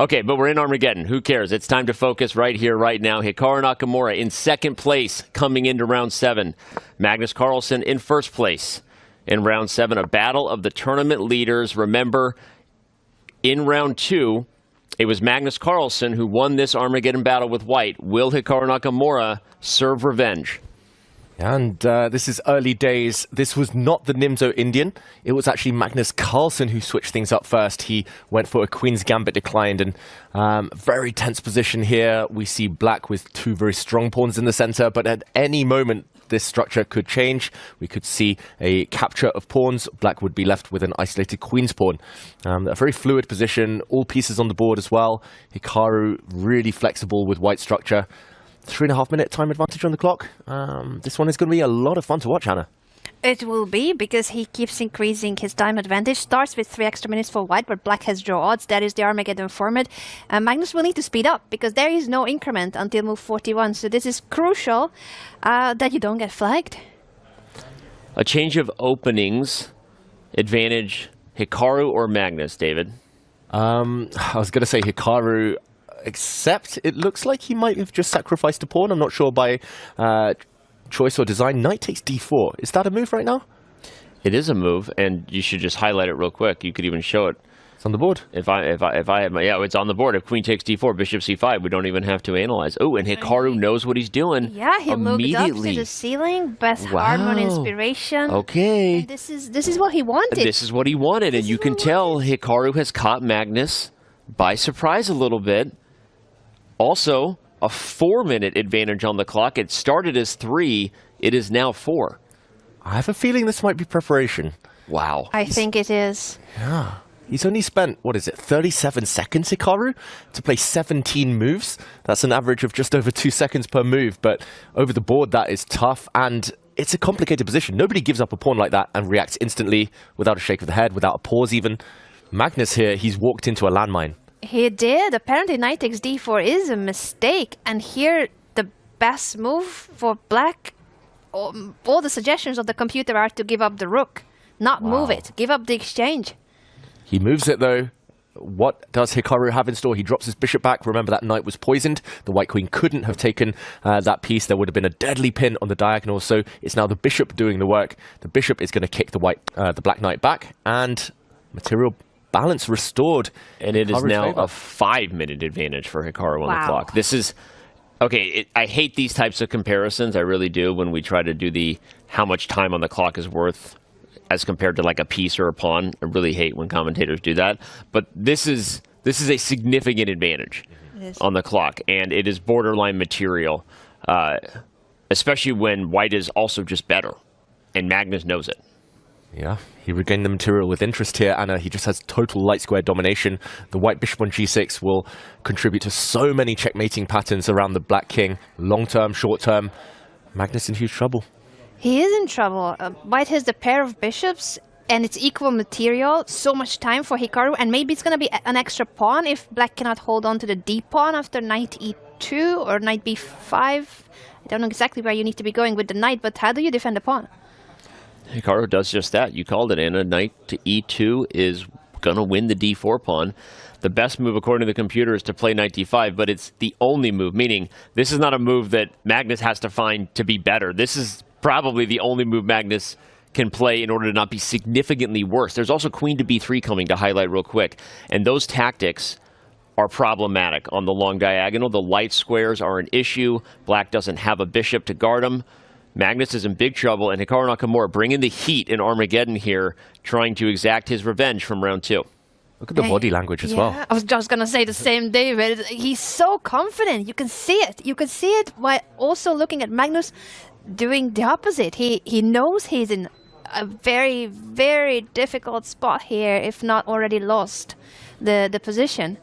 Okay, but we're in Armageddon. Who cares? It's time to focus right here, right now. Hikaru Nakamura in second place coming into round 7. Magnus Carlsen in first place in round 7. A battle of the tournament leaders. Remember, in round 2, it was Magnus Carlsen who won this Armageddon battle with white. Will Hikaru Nakamura serve revenge? And this is early days. This was not the Nimzo Indian. It was actually Magnus Carlsen who switched things up first. He went for a Queen's Gambit, declined, and very tense position here. We see black with 2 very strong pawns in the center, but at any moment, this structure could change. We could see a capture of pawns. Black would be left with an isolated queen's pawn. A very fluid position, all pieces on the board as well. Hikaru really flexible with white structure. 3.5 minute time advantage on the clock. This one is going to be a lot of fun to watch, Hannah. It will be, because he keeps increasing his time advantage. Starts with 3 extra minutes for white, but black has draw odds. That is the Armageddon format. Magnus will need to speed up, because there is no increment until move 41. So this is crucial that you don't get flagged. A change of openings. Advantage Hikaru or Magnus, David? I was going to say Hikaru, except it looks like he might have just sacrificed a pawn. I'm not sure by choice or design. Knight takes d4. Is that a move right now? It is a move, and you should just highlight it real quick. You could even show it. It's on the board. If I have my, yeah, it's on the board. If queen takes d4, bishop c5, we don't even have to analyze. Oh, and Hikaru knows what he's doing. Yeah, he looked up to the ceiling. Best Harmon inspiration. Okay. And this is what he wanted. This is what he wanted, and you can tell Hikaru has caught Magnus by surprise a little bit. Also, a 4-minute advantage on the clock. It started as 3. It is now 4. I have a feeling this might be preparation. Wow. I think it is. Yeah. He's only spent, 37 seconds, Hikaru, to play 17 moves. That's an average of just over 2 seconds per move, but over the board that is tough, and it's a complicated position. Nobody gives up a pawn like that and reacts instantly, without a shake of the head, without a pause even. Magnus here, he's walked into a landmine. He did. Apparently knight takes d4 is a mistake, and here the best move for black, all the suggestions of the computer are to give up the rook, not move it, give up the exchange. He moves it though. What does Hikaru have in store? He drops his bishop back. Remember, that knight was poisoned. The white queen couldn't have taken that piece. There would have been a deadly pin on the diagonal, so it's now the bishop doing the work. The bishop is going to kick the black knight back, and material balance restored. And it is now a 5-minute advantage for Hikaru on the clock. This is... Okay, I hate these types of comparisons. I really do, when we try to do the how much time on the clock is worth as compared to like a piece or a pawn. I really hate when commentators do that. But this is a significant advantage on the clock, and it is borderline material, especially when white is also just better, and Magnus knows it. Yeah, he regained the material with interest here, and he just has total light square domination. The white bishop on g6 will contribute to so many checkmating patterns around the black king. Long-term, short-term, Magnus in huge trouble. He is in trouble. White has the pair of bishops, and it's equal material. So much time for Hikaru, and maybe it's going to be an extra pawn if black cannot hold on to the d pawn after knight e2 or knight b5. I don't know exactly where you need to be going with the knight, but how do you defend the pawn? Hikaru does just that. You called it, Anna. Knight to e2 is going to win the d4 pawn. The best move, according to the computer, is to play knight d5, but it's the only move, meaning this is not a move that Magnus has to find to be better. This is probably the only move Magnus can play in order to not be significantly worse. There's also queen to b3 coming to highlight real quick, and those tactics are problematic. On the long diagonal, the light squares are an issue. Black doesn't have a bishop to guard him. Magnus is in big trouble, and Hikaru Nakamura bringing the heat in Armageddon here, trying to exact his revenge from round 2. Look at the body language as well. I was just going to say the same, David. He's so confident. You can see it. You can see it while also looking at Magnus doing the opposite. He knows he's in a very, very difficult spot here, if not already lost the position.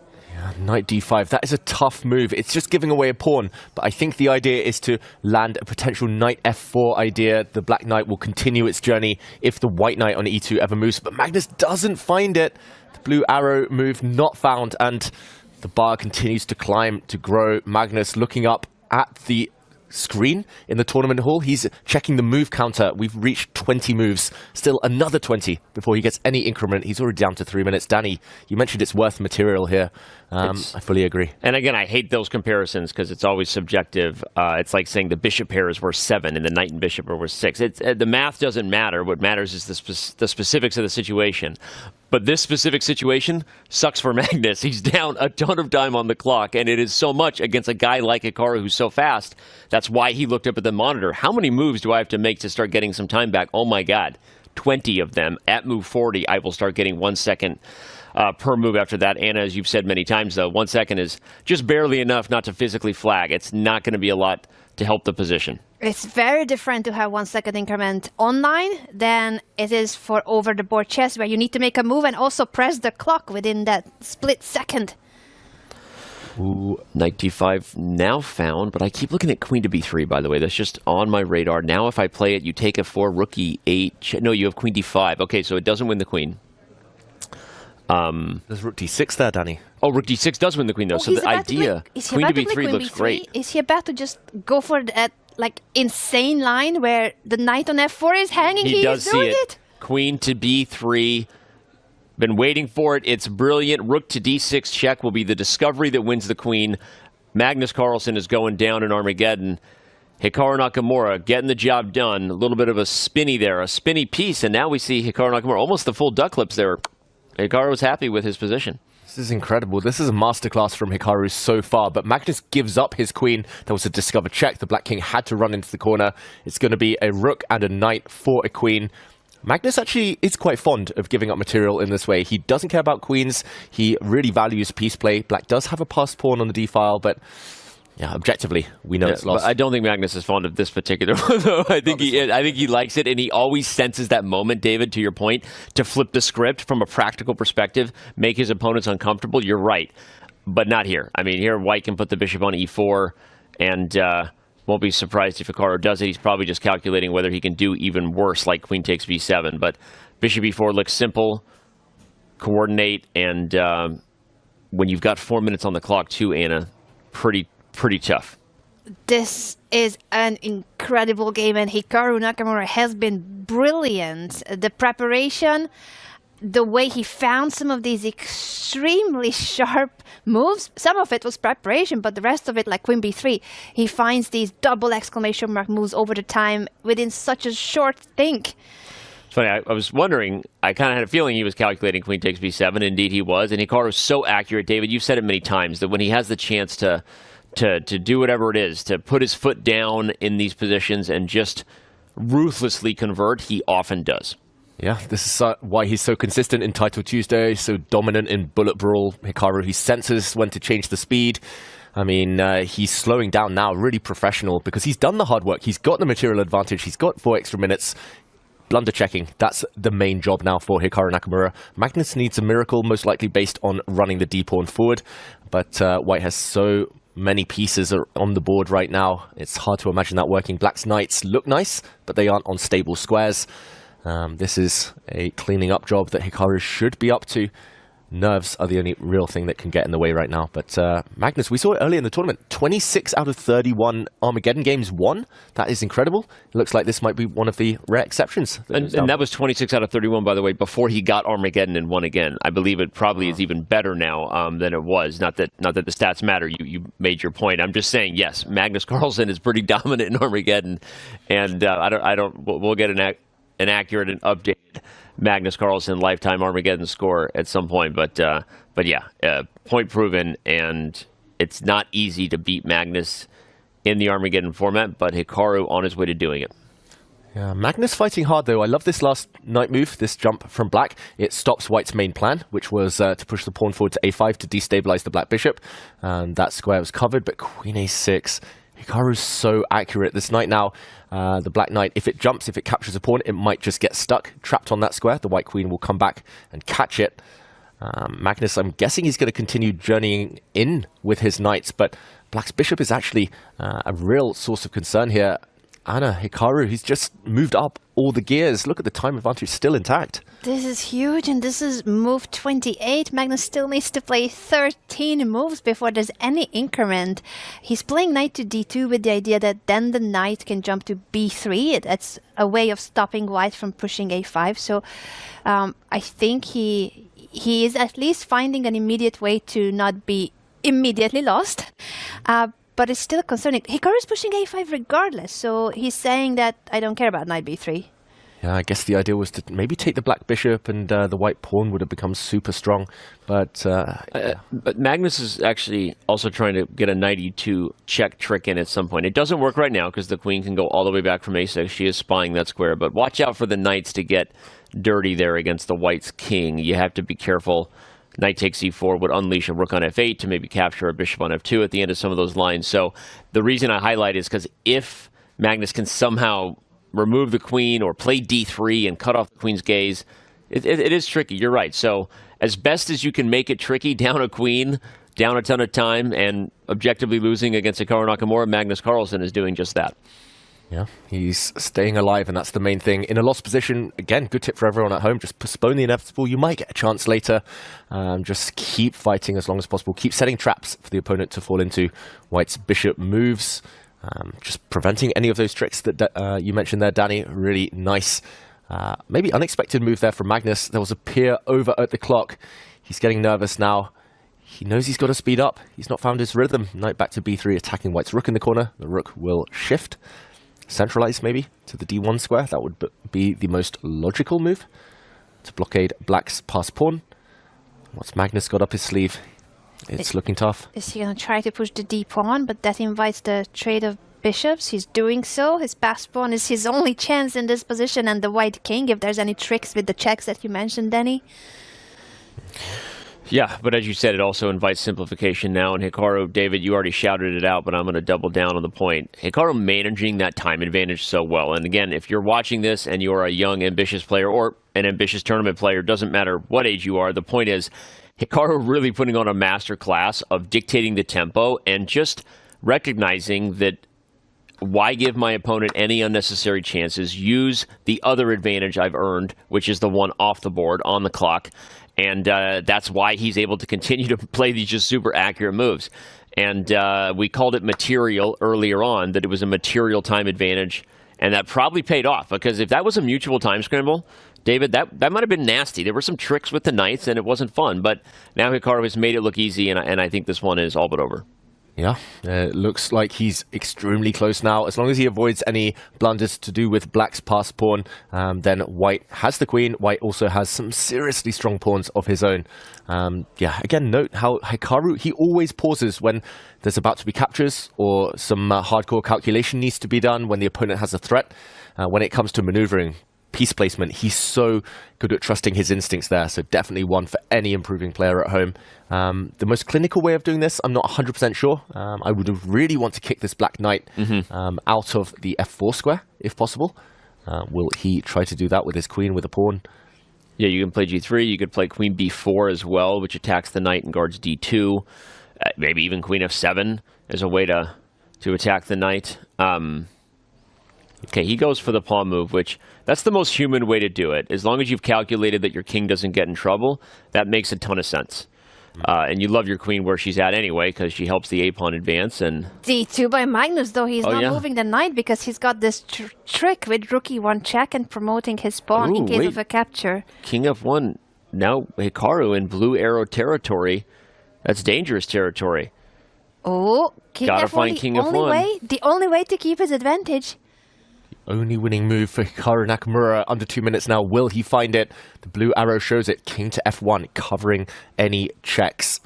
Knight d5, that is a tough move. It's just giving away a pawn, but I think the idea is to land a potential knight f4 idea. The black knight will continue its journey if the white knight on e2 ever moves, but Magnus doesn't find it. The blue arrow move not found, and the bar continues to climb, to grow. Magnus looking up at the screen in the tournament hall. He's checking the move counter. We've reached 20 moves. Still another 20 before he gets any increment. He's already down to 3 minutes. Danny, you mentioned it's worth material here. I fully agree. And again, I hate those comparisons because it's always subjective. It's like saying the bishop pair is worth 7 and the knight and bishop are worth 6. The math doesn't matter. What matters is the specifics of the situation. But this specific situation sucks for Magnus. He's down a ton of time on the clock, and it is so much against a guy like Hikaru who's so fast. That's why he looked up at the monitor. How many moves do I have to make to start getting some time back? Oh my God, 20 of them. At move 40, I will start getting 1 second per move after that. Anna, as you've said many times, though, 1 second is just barely enough not to physically flag. It's not going to be a lot to help the position. It's very different to have 1 second increment online than it is for over-the-board chess, where you need to make a move and also press the clock within that split second. Ooh, knight d5 now found, but I keep looking at queen to b3, by the way. That's just on my radar. Now if I play it, you take a 4, rook e8. No, you have queen d5. Okay, so it doesn't win the queen. There's rook d6 there, Danny. Oh, rook d6 does win the queen, though. So the idea, queen to b3 looks great. Is he about to just go for that insane line where the knight on f4 is hanging? He does doing see it. Queen to b3. Been waiting for it. It's brilliant. Rook to d6 check will be the discovery that wins the queen. Magnus Carlsen is going down in Armageddon. Hikaru Nakamura getting the job done. A little bit of a spinny there, a spinny piece, and now we see Hikaru Nakamura almost the full duck lips there. Hikaru was happy with his position. This is incredible. This is a masterclass from Hikaru so far, but Magnus gives up his queen. There was a discovered check. The black king had to run into the corner. It's going to be a rook and a knight for a queen. Magnus actually is quite fond of giving up material in this way. He doesn't care about queens. He really values piece play. Black does have a passed pawn on the d-file, but yeah, objectively, we know it's lost. But I don't think Magnus is fond of this particular one, though. I think he likes it, and he always senses that moment, David, to your point, to flip the script from a practical perspective, make his opponents uncomfortable. You're right, but not here. I mean, here White can put the bishop on e4, and won't be surprised if Hikaru does it. He's probably just calculating whether he can do even worse, like queen takes b7. But bishop e4 looks simple, coordinate, and when you've got 4 minutes on the clock, too, Anna, pretty tough. This is an incredible game, and Hikaru Nakamura has been brilliant. The preparation, the way he found some of these extremely sharp moves, some of it was preparation, but the rest of it, like queen b3, he finds these double exclamation mark moves over the time within such a short think. It's funny, I was wondering, I kind of had a feeling he was calculating queen takes b7. Indeed he was, and Hikaru was so accurate. David, you've said it many times, that when he has the chance to do whatever it is, to put his foot down in these positions and just ruthlessly convert, he often does. Yeah, this is why he's so consistent in Title Tuesday, so dominant in Bullet Brawl. Hikaru, he senses when to change the speed. I mean, he's slowing down now, really professional, because he's done the hard work. He's got the material advantage. He's got 4 extra minutes. Blunder checking, that's the main job now for Hikaru Nakamura. Magnus needs a miracle, most likely based on running the d-pawn forward, but White has so many pieces are on the board right now. It's hard to imagine that working. Black's knights look nice, but they aren't on stable squares. This is a cleaning up job that Hikaru should be up to. Nerves are the only real thing that can get in the way right now. But Magnus, we saw it earlier in the tournament. 26 out of 31 Armageddon games won. That is incredible. It looks like this might be one of the rare exceptions. And that was 26 out of 31, by the way, before he got Armageddon and won again. I believe it probably is even better now than it was. Not that the stats matter. You made your point. I'm just saying, yes, Magnus Carlsen is pretty dominant in Armageddon, and we'll get an accurate and updated Magnus Carlsen lifetime Armageddon score at some point, but yeah, point proven, and it's not easy to beat Magnus in the Armageddon format, but Hikaru on his way to doing it. Yeah, Magnus fighting hard though. I love this last knight move, this jump from black. It stops White's main plan, which was to push the pawn forward to a5 to destabilize the black bishop, and that square was covered, but queen a6. Hikaru's so accurate. This knight now, the black knight, if it jumps, if it captures a pawn, it might just get stuck, trapped on that square. The white queen will come back and catch it. Magnus, I'm guessing he's going to continue journeying in with his knights, but black's bishop is actually a real source of concern here. Anna, Hikaru, he's just moved up all the gears. Look at the time advantage still intact. This is huge, and this is move 28. Magnus still needs to play 13 moves before there's any increment. He's playing knight to d2 with the idea that then the knight can jump to b3. That's a way of stopping white from pushing a5. So I think he is at least finding an immediate way to not be immediately lost. But it's still concerning. Hikaru's pushing a5 regardless, so he's saying that I don't care about knight b3. Yeah, I guess the idea was to maybe take the black bishop and the white pawn would have become super strong. But Magnus is actually also trying to get a knight e2 check trick in at some point. It doesn't work right now because the queen can go all the way back from a6. She is spying that square, but watch out for the knights to get dirty there against the white's king. You have to be careful. Knight takes e4 would unleash a rook on f8 to maybe capture a bishop on f2 at the end of some of those lines. So the reason I highlight is because if Magnus can somehow remove the queen or play d3 and cut off the queen's gaze, it is tricky. You're right. So as best as you can make it tricky, down a queen, down a ton of time, and objectively losing against Hikaru Nakamura, Magnus Carlsen is doing just that. Yeah, he's staying alive, and that's the main thing. In a lost position, again, good tip for everyone at home, just postpone the inevitable. You might get a chance later. Just keep fighting as long as possible. Keep setting traps for the opponent to fall into. White's bishop moves, just preventing any of those tricks that you mentioned there, Danny. Really nice, maybe unexpected move there from Magnus. There was a peer over at the clock. He's getting nervous now. He knows he's got to speed up. He's not found his rhythm. Knight back to b3, attacking White's rook in the corner. The rook will shift. Centralize maybe to the d1 square. That would be the most logical move to blockade Black's pass pawn. What's Magnus got up his sleeve? It's looking tough. Is he going to try to push the d pawn, but that invites the trade of bishops? He's doing so. His pass pawn is his only chance in this position, and the white king, if there's any tricks with the checks that you mentioned, Danny. Yeah, but as you said, it also invites simplification now. And Hikaru, David, you already shouted it out, but I'm going to double down on the point. Hikaru managing that time advantage so well. And again, if you're watching this and you're a young, ambitious player or an ambitious tournament player, doesn't matter what age you are, the point is Hikaru really putting on a master class of dictating the tempo and just recognizing that why give my opponent any unnecessary chances? Use the other advantage I've earned, which is the one off the board on the clock. And that's why he's able to continue to play these just super accurate moves. And we called it material earlier on, that it was a material time advantage. And that probably paid off, because if that was a mutual time scramble, David, that might have been nasty. There were some tricks with the knights, and it wasn't fun. But now Hikaru has made it look easy, and I think this one is all but over. Yeah, it looks like he's extremely close now. As long as he avoids any blunders to do with Black's pass pawn, then White has the queen. White also has some seriously strong pawns of his own. Yeah, again, note how Hikaru, he always pauses when there's about to be captures or some hardcore calculation needs to be done when the opponent has a threat. When it comes to maneuvering, piece placement, he's so good at trusting his instincts there. So definitely one for any improving player at home. The most clinical way of doing this, I'm not 100% sure. I would really want to kick this black knight out of the f4 square, if possible. Will he try to do that with his queen, with a pawn? Yeah, you can play g3. You could play queen b4 as well, which attacks the knight and guards d2. Maybe even queen f7 as a way to attack the knight. Okay, he goes for the pawn move, which that's the most human way to do it. As long as you've calculated that your king doesn't get in trouble, that makes a ton of sense. And you love your queen where she's at anyway, because she helps the a-pawn advance. And d2 by Magnus, though he's not moving the knight because he's got this trick with rook e1 check and promoting his pawn in case of a capture. King f1. Now Hikaru in blue arrow territory. That's dangerous territory. Oh, king Gotta f1, find king f1. The only way to keep his advantage. Only winning move for Hikaru Nakamura. Under 2 minutes now. Will he find it? The blue arrow shows it. King to f1, covering any checks.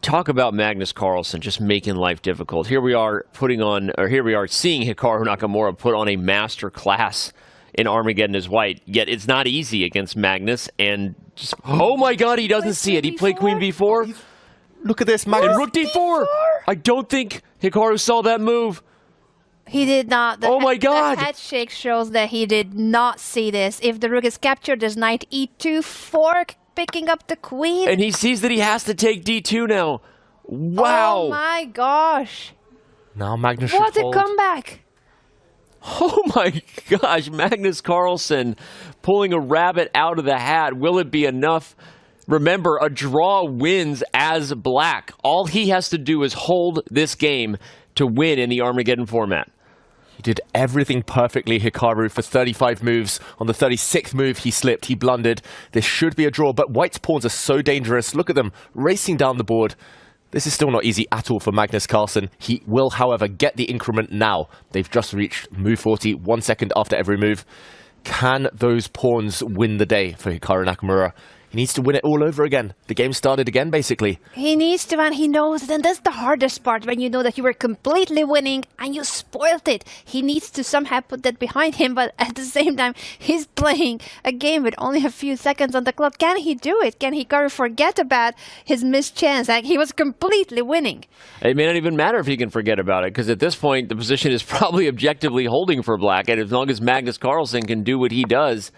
Talk about Magnus Carlsen just making life difficult. Here we are seeing Hikaru Nakamura put on a master class in Armageddon as white. Yet it's not easy against Magnus. And just, oh my God, he doesn't see it. He played queen b4. Look at this, Magnus. And rook d4. I don't think Hikaru saw that move. He did not. Oh my God! The head shake shows that he did not see this. If the rook is captured, there's knight e2, fork, picking up the queen. And he sees that he has to take d2 now. Wow! Oh my gosh! Now Magnus should What a fold. comeback! Oh my gosh, Magnus Carlsen pulling a rabbit out of the hat. Will it be enough? Remember, a draw wins as black. All he has to do is hold this game to win in the Armageddon format. He did everything perfectly, Hikaru, for 35 moves. On the 36th move, he slipped, he blundered. This should be a draw, but White's pawns are so dangerous. Look at them racing down the board. This is still not easy at all for Magnus Carlsen. He will, however, get the increment now. They've just reached move 40, 1 second after every move. Can those pawns win the day for Hikaru Nakamura? He needs to win it all over again. The game started again, basically. He needs to, and he knows it. And that's the hardest part, when you know that you were completely winning and you spoiled it. He needs to somehow put that behind him, but at the same time, he's playing a game with only a few seconds on the clock. Can he do it? Can Hikaru forget about his missed chance? Like, he was completely winning. It may not even matter if he can forget about it, because at this point, the position is probably objectively holding for black, and as long as Magnus Carlsen can do what he does,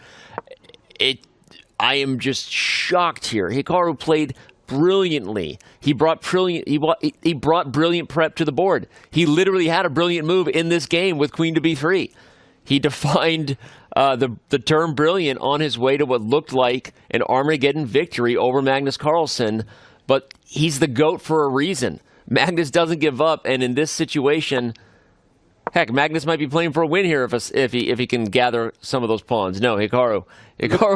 I am just shocked here. Hikaru played brilliantly. He brought brilliant prep to the board. He literally had a brilliant move in this game with Queen to B3. He defined the term brilliant on his way to what looked like an Armageddon victory over Magnus Carlsen, but he's the GOAT for a reason. Magnus doesn't give up, and in this situation, heck, Magnus might be playing for a win here if he can gather some of those pawns. No, Hikaru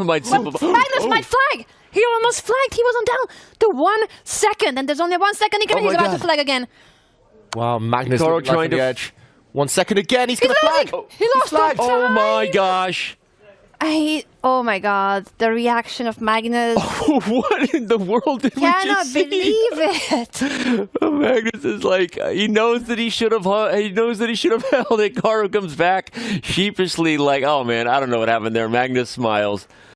might simplify. Magnus might flag! He almost flagged. He was on down to 1 second, and there's only 1 second he can. He's about to flag again. Wow, Magnus Hikaru trying to the edge. 1 second again. He's going to flag. He lost flagged. Oh my gosh. Oh my god, the reaction of Magnus. What in the world did we Cannot just see? believe it. Magnus is like, he knows that he should have held it. Hikaru comes back sheepishly like, oh man, I don't know what happened there. Magnus smiles.